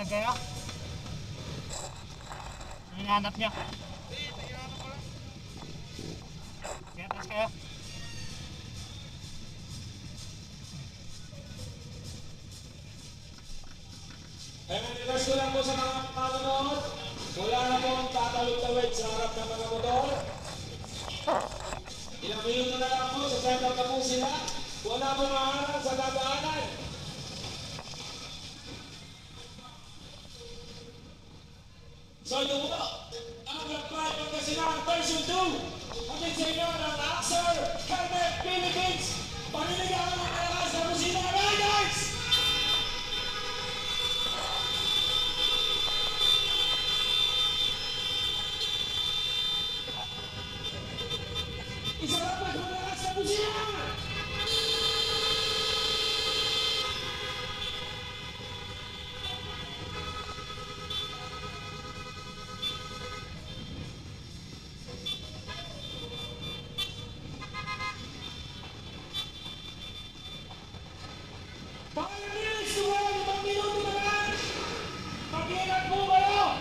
lang kayo? Ano hinahanap nyo? Kaya taas kayo? Request ko lang po sa mga manonood, wala na pong tatawid-tawid sa harap ng mga motor. Ilang minuto na lang po, sa center na po sila. Wala pong maharang sa dadaanan. So ito po, ang Black Pangasinan version 2. Atin sa inyo ng Axer Helmet Philippines. Paniligawan ng malakas na musina riders! Isa lang mas malakas na musina! Pag-inis ko kayo, 5 minuto na lang! Mag-ingat po kayo!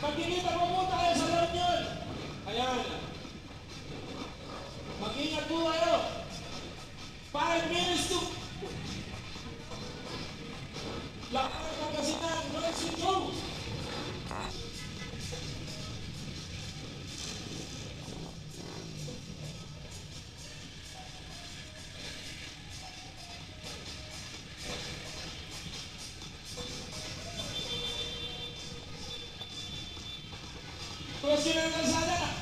Pag-ingat po punta kayo sa loob yun! Ayan! Mag-ingat po kayo! 5 minutes to... Lakay Pangasinan, version 2! Crossing ang kalsada.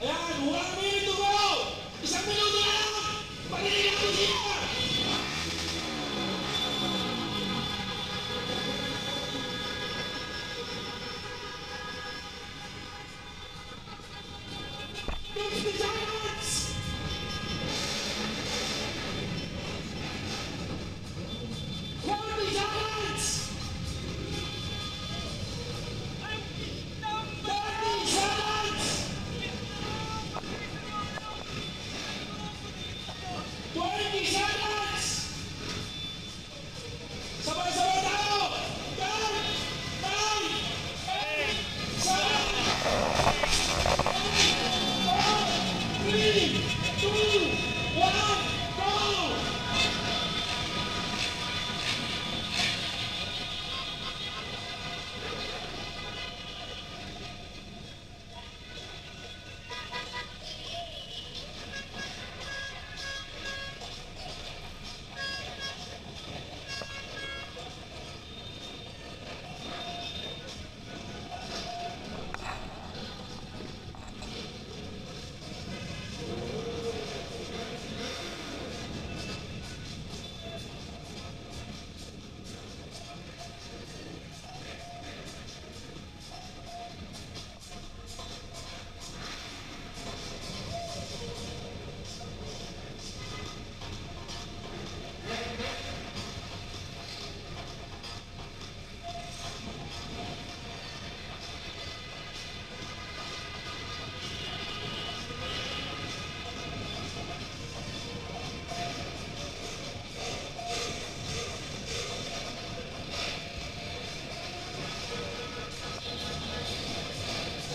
Ayan, 1 minute to go! 1 minuto na lang! Pag-ingat po siya! Fifty seconds! 40 seconds! 30 seconds! 20 seconds! Sabay-sabay tayo! 10, 9, 8, 7, 3, 2, 1, go!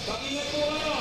Mag-ingat po kayo!